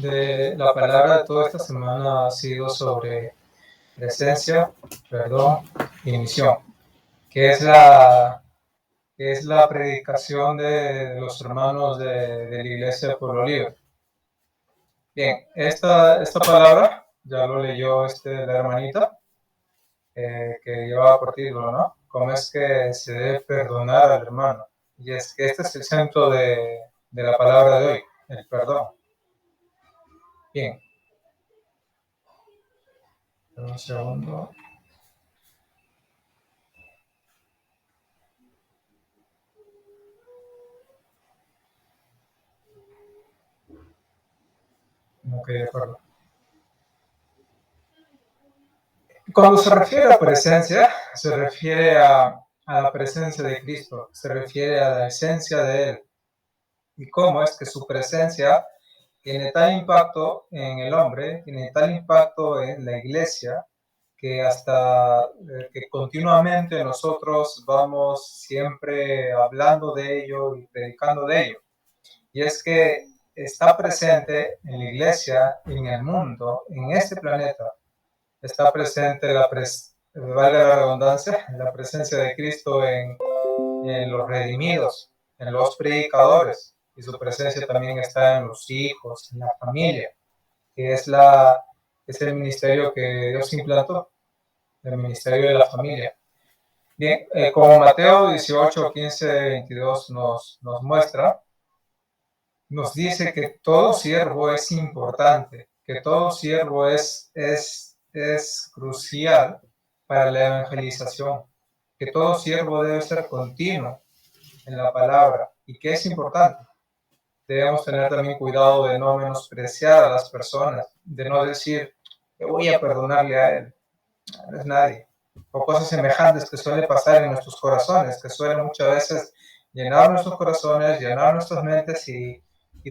de la palabra de toda esta semana ha sido sobre presencia, perdón y misión, que es la predicación de los hermanos de la Iglesia de Pueblo Libre. Bien, esta palabra ya lo leyó la hermanita que llevaba por título, ¿no? ¿Cómo es que se debe perdonar al hermano? Y es que este es el centro de la palabra de hoy, el perdón. Bien. Un segundo. Ok, de acuerdo. Cuando se refiere a presencia, se refiere a la presencia de Cristo, se refiere a la esencia de Él. Y cómo es que su presencia tiene tal impacto en el hombre, tiene tal impacto en la iglesia, que hasta que continuamente nosotros vamos siempre hablando de ello y predicando de ello. Y es que está presente en la iglesia, en el mundo, en este planeta. Está presente valga la redundancia, la presencia de Cristo en los redimidos, en los predicadores, y su presencia también está en los hijos, en la familia, que es el ministerio que Dios implantó, el ministerio de la familia. Bien, como Mateo 18, 15, 22 nos muestra, nos dice que todo siervo es importante, que todo siervo es crucial para la evangelización, que todo siervo debe ser continuo en la palabra y que es importante. Debemos tener también cuidado de no menospreciar a las personas, de no decir que voy a perdonarle a él, no es nadie, o cosas semejantes que suele pasar en nuestros corazones, que suelen muchas veces llenar nuestros corazones, llenar nuestras mentes y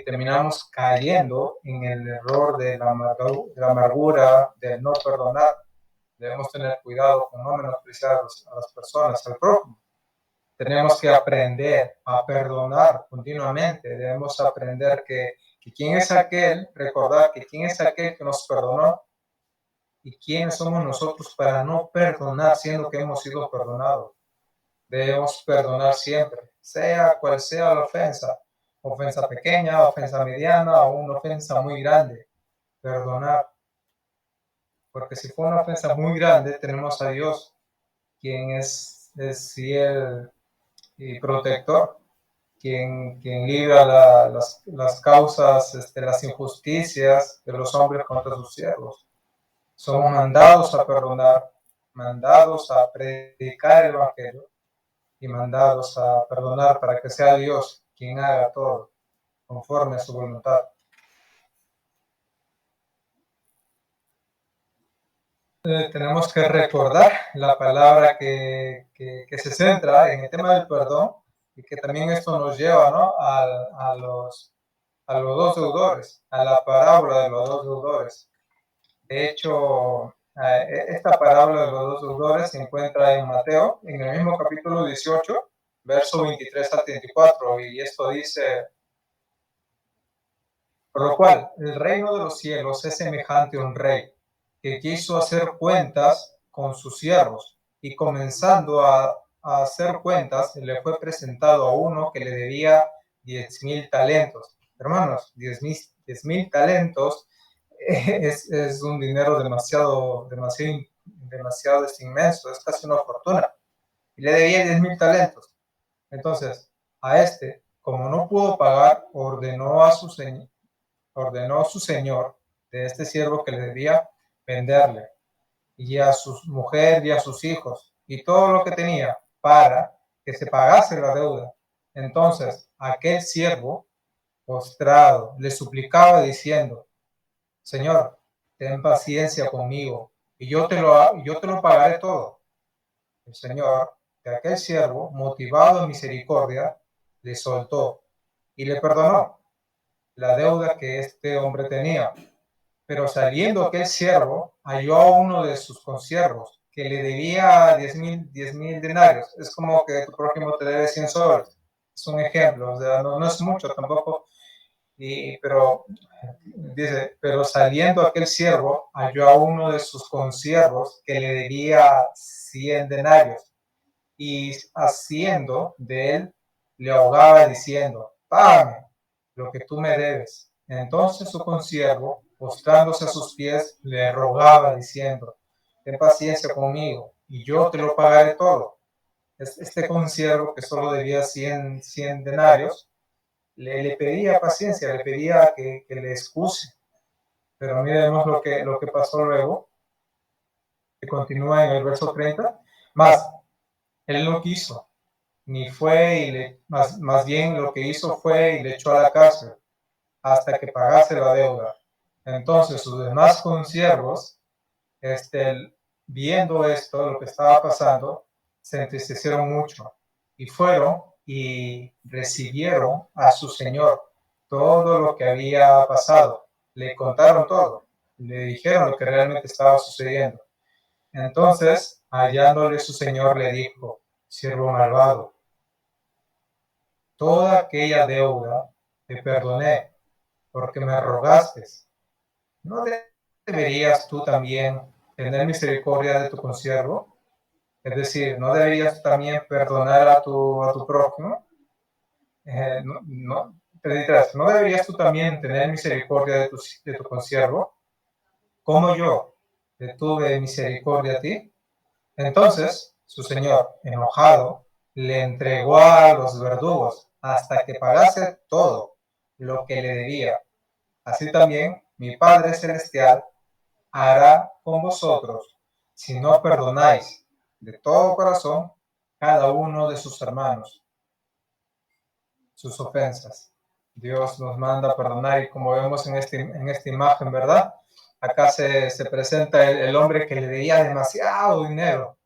terminamos cayendo en el error de la amargura, del no perdonar. Debemos tener cuidado con no menospreciar a las personas, al prójimo. Tenemos que aprender a perdonar continuamente. Debemos aprender que quién es aquel, recordar que quién es aquel que nos perdonó y quiénes somos nosotros para no perdonar, siendo que hemos sido perdonados. Debemos perdonar siempre, sea cual sea la ofensa pequeña, ofensa mediana o una ofensa muy grande. Perdonar. Porque si fue una ofensa muy grande, tenemos a Dios, quien es fiel y protector, quien libra las causas, las injusticias de los hombres contra sus siervos. Somos mandados a perdonar, mandados a predicar el evangelio y mandados a perdonar para que sea Dios quien haga todo conforme a su voluntad. Tenemos que recordar la palabra que se centra en el tema del perdón y que también esto nos lleva, ¿no?, a los dos deudores, a la parábola de los dos deudores. De hecho, esta parábola de los dos deudores se encuentra en Mateo, en el mismo capítulo 18, verso 23 al 34, y esto dice: por lo cual, el reino de los cielos es semejante a un rey que quiso hacer cuentas con sus siervos, y comenzando a hacer cuentas, le fue presentado a uno que le debía 10,000 talentos. Hermanos, 10,000 talentos es un dinero demasiado inmenso, es casi una fortuna. Y le debía 10,000 talentos. Entonces, como no pudo pagar, ordenó a su señor de este siervo que le debía venderle, y a su mujer y a sus hijos y todo lo que tenía, para que se pagase la deuda. Entonces aquel siervo, postrado, le suplicaba diciendo: Señor, ten paciencia conmigo y yo te lo pagaré todo. El señor de aquel siervo, motivado en misericordia, le soltó y le perdonó la deuda que este hombre tenía. Pero saliendo aquel siervo, halló a uno de sus consiervos que le debía 10,000 denarios. Es como que tu prójimo te debe 100 soles. Es un ejemplo, o sea, no es mucho tampoco, pero dice, pero saliendo aquel siervo, halló a uno de sus consiervos que le debía 100 denarios, y haciendo de él, le ahogaba diciendo, págame lo que tú me debes. Entonces su consiervo, postrándose a sus pies, le rogaba diciendo, ten paciencia conmigo, y yo te lo pagaré todo. Este consiervo, que solo debía 100 denarios, le pedía paciencia, le pedía que le excuse. Pero miremos lo que pasó luego, que continúa en el verso 30. Más, él no quiso, ni fue, más bien lo que hizo fue y le echó a la cárcel hasta que pagase la deuda. Entonces sus demás consiervos, viendo esto, lo que estaba pasando, se entristecieron mucho y fueron y recibieron a su señor todo lo que había pasado. Le contaron todo, le dijeron lo que realmente estaba sucediendo. Entonces, hallándole su señor, le dijo, siervo malvado, toda aquella deuda te perdoné porque me rogaste. ¿No deberías tú también tener misericordia de tu consiervo? Es decir, ¿no deberías también perdonar a tu prójimo? ¿No deberías tú también tener misericordia de tu consiervo? ¿Como yo te tuve misericordia a ti? Entonces su señor, enojado, le entregó a los verdugos hasta que pagase todo lo que le debía. Así también mi Padre Celestial hará con vosotros si no perdonáis de todo corazón cada uno de sus hermanos sus ofensas. Dios nos manda a perdonar y como vemos en esta imagen, ¿verdad? Acá se presenta el hombre que le debía demasiado dinero,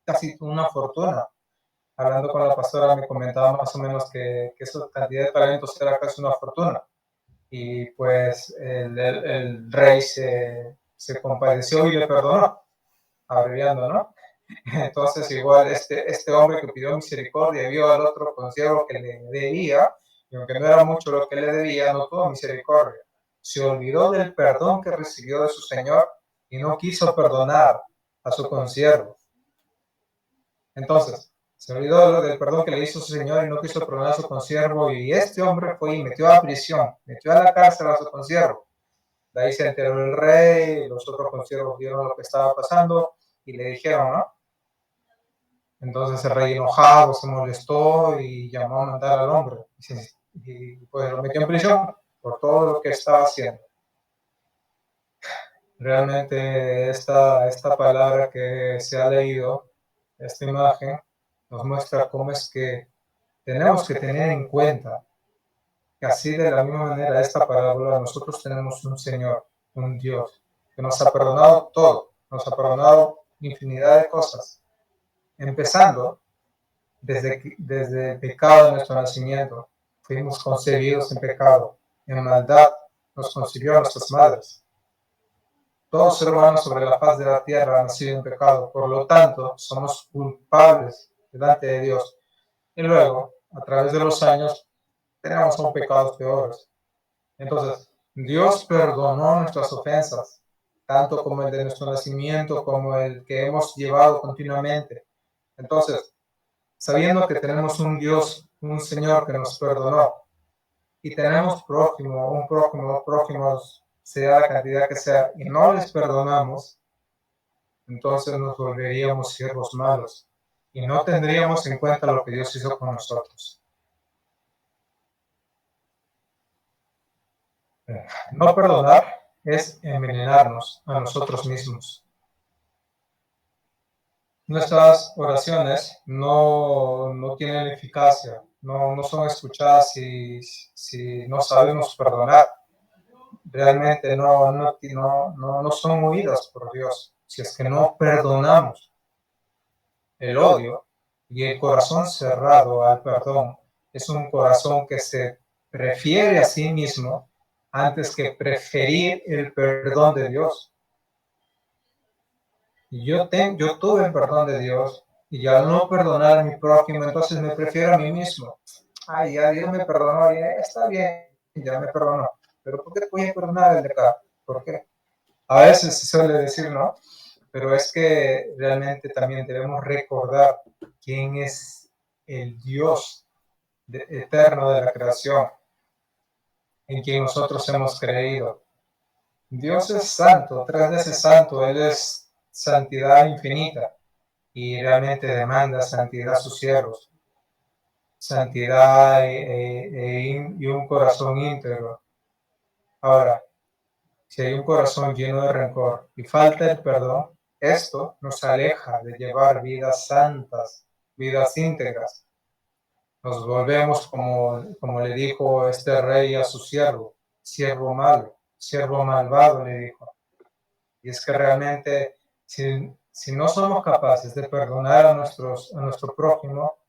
casi una fortuna. Hablando con la pastora me comentaba más o menos que esa cantidad de talentos era casi una fortuna. Y pues el rey se compadeció y le perdonó, abreviando, ¿no? Entonces igual este hombre que pidió misericordia vio al otro consiervo que le debía, y aunque no era mucho lo que le debía, no tuvo misericordia. Se olvidó del perdón que recibió de su señor y no quiso perdonar a su consiervo. Entonces, se olvidó del perdón que le hizo su señor y no quiso perdonar a su consiervo, y este hombre fue y metió a prisión, metió a la cárcel a su consiervo. De ahí se enteró el rey, los otros consiervos vieron lo que estaba pasando y le dijeron, ¿no? Entonces el rey enojado se molestó y llamó a mandar al hombre y pues lo metió en prisión por todo lo que estaba haciendo. Realmente esta palabra que se ha leído, esta imagen, nos muestra cómo es que tenemos que tener en cuenta que así de la misma manera esta parábola nosotros tenemos un Señor, un Dios, que nos ha perdonado todo, nos ha perdonado infinidad de cosas, empezando desde el pecado de nuestro nacimiento. Fuimos concebidos en pecado, en maldad nos concibió nuestras madres. Todo ser humano sobre la faz de la tierra ha nacido en pecado, por lo tanto somos culpables delante de Dios. Y luego, a través de los años, tenemos aún pecados peores. Entonces, Dios perdonó nuestras ofensas, tanto como el de nuestro nacimiento, como el que hemos llevado continuamente. Entonces, sabiendo que tenemos un Dios, un Señor que nos perdonó, y tenemos prójimos, sea la cantidad que sea, y no les perdonamos, entonces nos volveríamos siervos malos y no tendríamos en cuenta lo que Dios hizo con nosotros. No perdonar es envenenarnos a nosotros mismos. Nuestras oraciones no tienen eficacia, no son escuchadas si no sabemos perdonar. Realmente no son oídas por Dios si es que no perdonamos. El odio y el corazón cerrado al perdón es un corazón que se prefiere a sí mismo antes que preferir el perdón de Dios. Y yo tuve el perdón de Dios y al no perdonar a mi prójimo, entonces me prefiero a mí mismo. Ay, ya Dios me perdonó, ya está bien, ya me perdonó. pero ¿por qué te voy a perdonar el de acá? ¿Por qué? A veces se suele decir, ¿no? Pero es que realmente también debemos recordar quién es el Dios eterno de la creación, en quien nosotros hemos creído. Dios es santo, 3 veces santo, Él es santidad infinita y realmente demanda santidad a sus siervos, santidad y un corazón íntegro. Ahora, si hay un corazón lleno de rencor y falta el perdón, esto nos aleja de llevar vidas santas, vidas íntegras. Nos volvemos como le dijo este rey a su siervo malo, siervo malvado le dijo. Y es que realmente si no somos capaces de perdonar a nuestro prójimo,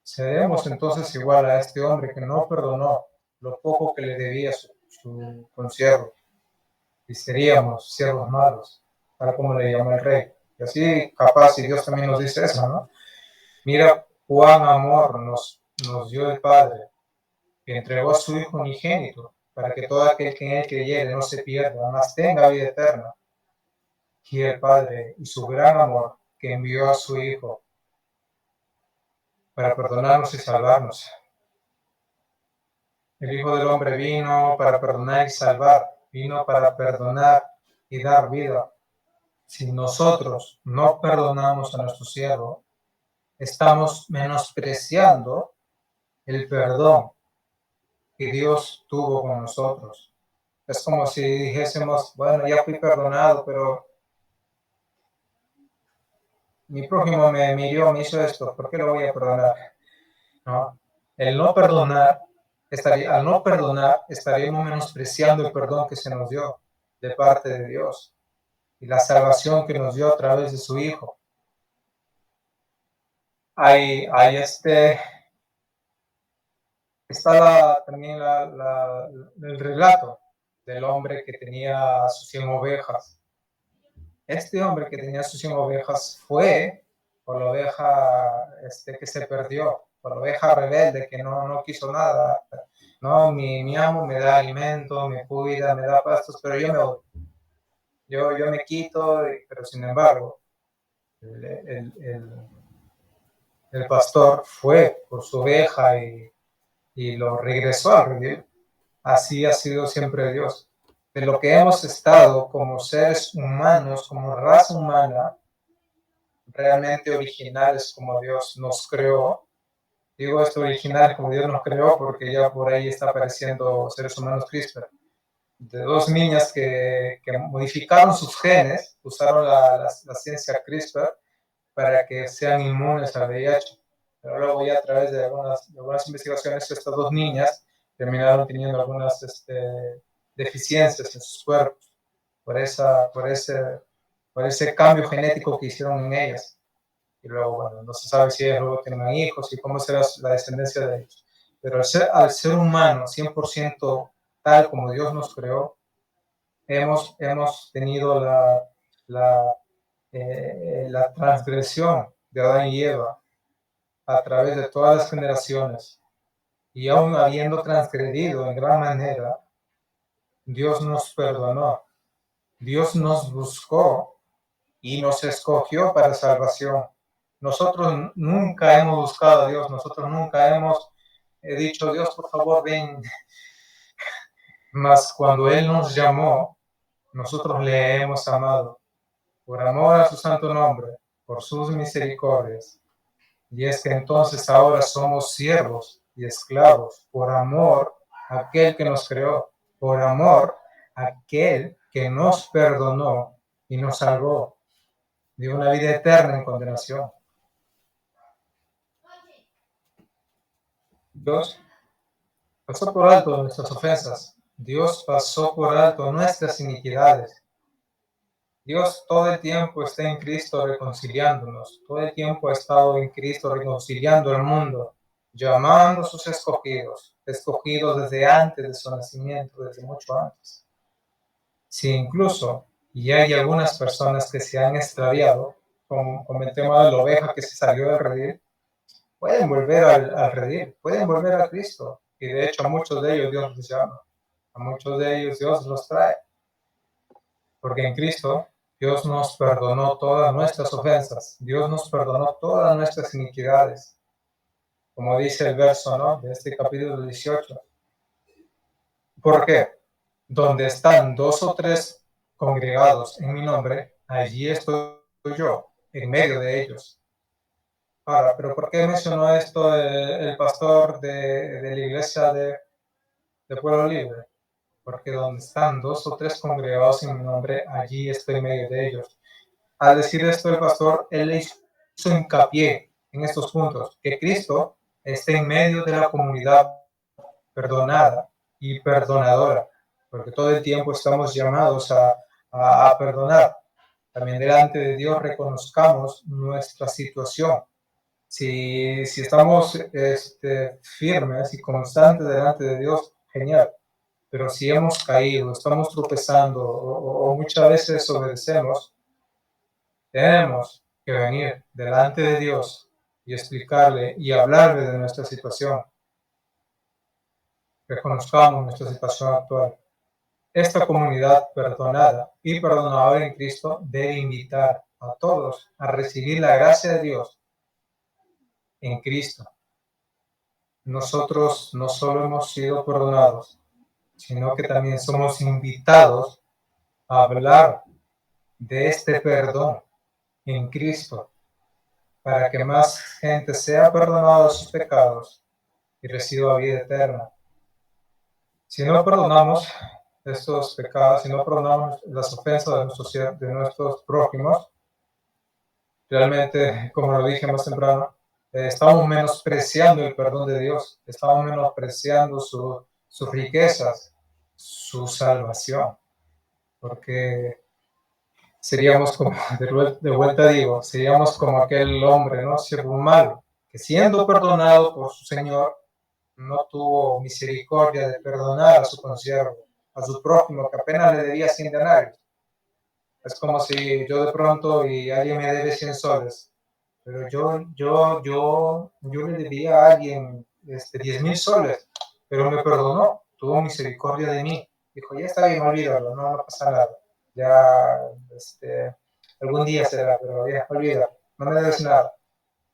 seremos entonces igual a este hombre que no perdonó lo poco que le debía su consiervo. Y seríamos siervos malos, tal como le llamó el rey. Y así capaz, y Dios también nos dice eso, ¿no? Mira cuán amor nos dio el Padre, que entregó a su Hijo unigénito, para que todo aquel que en él creyere no se pierda, mas tenga vida eterna. Y el Padre, y su gran amor, que envió a su Hijo para perdonarnos y salvarnos. El Hijo del Hombre vino para perdonar y salvar, vino para perdonar y dar vida. Si nosotros no perdonamos a nuestro siervo, estamos menospreciando el perdón que Dios tuvo con nosotros. Es como si dijésemos, bueno, ya fui perdonado, pero mi prójimo me hirió, me hizo esto, ¿por qué lo voy a perdonar? ¿No? Al no perdonar, estaríamos menospreciando el perdón que se nos dio de parte de Dios y la salvación que nos dio a través de su Hijo. Hay está también el relato del hombre que tenía sus 100 ovejas. Este hombre que tenía sus 100 ovejas fue por la oveja que se perdió, por la oveja rebelde que no quiso nada. No, mi amo me da alimento, me cuida, me da pastos, pero yo me voy. Yo me quito, pero sin embargo, el pastor fue por su oveja y lo regresó al redil. Así ha sido siempre Dios. De lo que hemos estado como seres humanos, como raza humana, realmente originales como Dios nos creó. Digo esto original como Dios nos creó porque ya por ahí está apareciendo seres humanos CRISPR. De 2 niñas que modificaron sus genes, usaron la ciencia CRISPR para que sean inmunes al VIH. Pero luego ya a través de algunas investigaciones, estas 2 niñas terminaron teniendo algunas deficiencias en sus cuerpos por ese cambio genético que hicieron en ellas. Y luego, bueno, no se sabe si ellas luego tienen hijos y cómo será la descendencia de ellos. Pero al ser humano 100% tal como Dios nos creó, hemos tenido la transgresión de Adán y Eva a través de todas las generaciones. Y aún habiendo transgredido en gran manera, Dios nos perdonó. Dios nos buscó y nos escogió para salvación. Nosotros nunca hemos buscado a Dios, nosotros nunca hemos dicho, Dios, por favor, ven. Mas cuando Él nos llamó, nosotros le hemos amado, por amor a su santo nombre, por sus misericordias. Y es que entonces ahora somos siervos y esclavos por amor a aquel que nos creó, por amor a aquel que nos perdonó y nos salvó de una vida eterna en condenación. Dios pasó por alto nuestras ofensas. Dios pasó por alto nuestras iniquidades. Dios todo el tiempo está en Cristo reconciliándonos. Todo el tiempo ha estado en Cristo reconciliando el mundo, llamando a sus escogidos desde antes de su nacimiento, desde mucho antes. Si incluso ya hay algunas personas que se han extraviado, como el tema de la oveja que se salió del redil, pueden volver al redil, pueden volver a Cristo. Y de hecho muchos de ellos Dios les llama. A muchos de ellos Dios los trae, porque en Cristo Dios nos perdonó todas nuestras ofensas, Dios nos perdonó todas nuestras iniquidades, como dice el verso, ¿no?, de este capítulo 18. ¿Por qué? Donde están dos o tres congregados en mi nombre, allí estoy yo, en medio de ellos. Ahora, ¿pero por qué mencionó esto el pastor de la iglesia de Pueblo Libre? Porque donde están dos o tres congregados en mi nombre, allí estoy en medio de ellos. Al decir esto el pastor, él hizo hincapié en estos puntos, que Cristo está en medio de la comunidad perdonada y perdonadora, porque todo el tiempo estamos llamados a perdonar. También delante de Dios reconozcamos nuestra situación. Si estamos firmes y constantes delante de Dios, genial. Pero si hemos caído, estamos tropezando o muchas veces desobedecemos, tenemos que venir delante de Dios y explicarle y hablarle de nuestra situación. Reconozcamos nuestra situación actual. Esta comunidad perdonada y perdonadora en Cristo debe invitar a todos a recibir la gracia de Dios en Cristo. Nosotros no solo hemos sido perdonados, sino que también somos invitados a hablar de este perdón en Cristo, para que más gente sea perdonada de sus pecados y reciba vida eterna. Si no perdonamos estos pecados, si no perdonamos las ofensas de nuestros prójimos, realmente, como lo dije más temprano, estamos menospreciando el perdón de Dios, estamos menospreciando sus riquezas, su salvación, porque seríamos como, de vuelta digo, seríamos como aquel hombre, ¿no?, siervo malo, que siendo perdonado por su Señor, no tuvo misericordia de perdonar a su consiervo, a su prójimo, que apenas le debía 100 denarios. Es como si yo de pronto y alguien me debe 100 soles, pero yo le debía a alguien 10,000 soles, pero me perdonó, tuvo misericordia de mí. Dijo, ya está bien, olvídalo, no pasa nada. Ya, algún día será, pero ya, olvídalo, no me debes nada.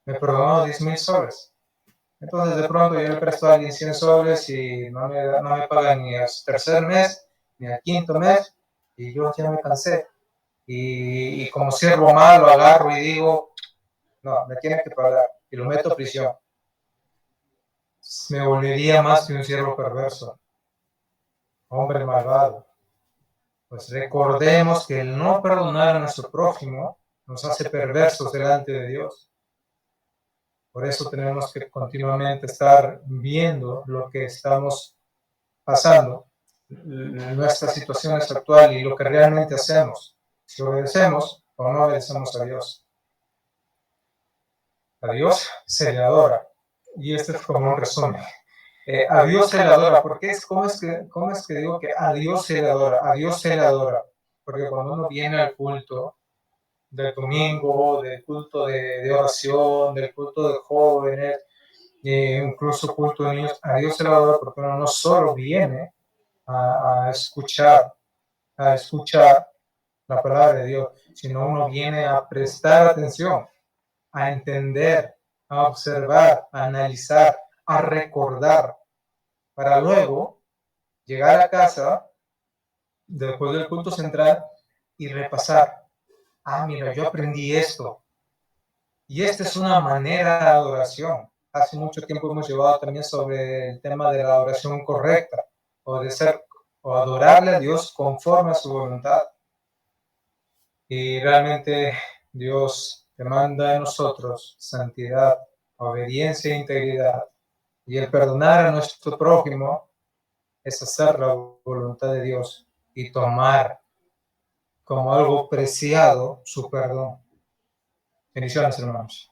Me perdonó 10,000 soles. Entonces de pronto yo le presto a alguien 100 soles y no me pagan ni al tercer mes, ni al quinto mes, y yo ya me cansé. Y como siervo malo agarro y digo, no, me tiene que pagar, y lo meto a prisión. Me volvería más que un siervo perverso, hombre malvado. Pues recordemos que el no perdonar a nuestro prójimo nos hace perversos delante de Dios. Por eso tenemos que continuamente estar viendo lo que estamos pasando, nuestra situación actual y lo que realmente hacemos. Si obedecemos o no obedecemos a Dios. A Dios se le adora. Y este es como un resumen. A Dios se le adora. ¿Cómo es que digo que a Dios se le adora? A Dios se le adora. Porque cuando uno viene al culto del domingo, del culto de oración, del culto de jóvenes, incluso culto de niños, a Dios se le adora porque uno no solo viene a escuchar la palabra de Dios, sino uno viene a prestar atención, a entender, a observar, a analizar, a recordar, para luego llegar a casa después del culto central y repasar. Ah, mira, yo aprendí esto. Y esta es una manera de adoración. Hace mucho tiempo hemos llevado también sobre el tema de la adoración correcta, o adorarle a Dios conforme a su voluntad. Y realmente Dios demanda de nosotros santidad, obediencia e integridad. Y el perdonar a nuestro prójimo es hacer la voluntad de Dios y tomar como algo preciado su perdón. Bendiciones, hermanos.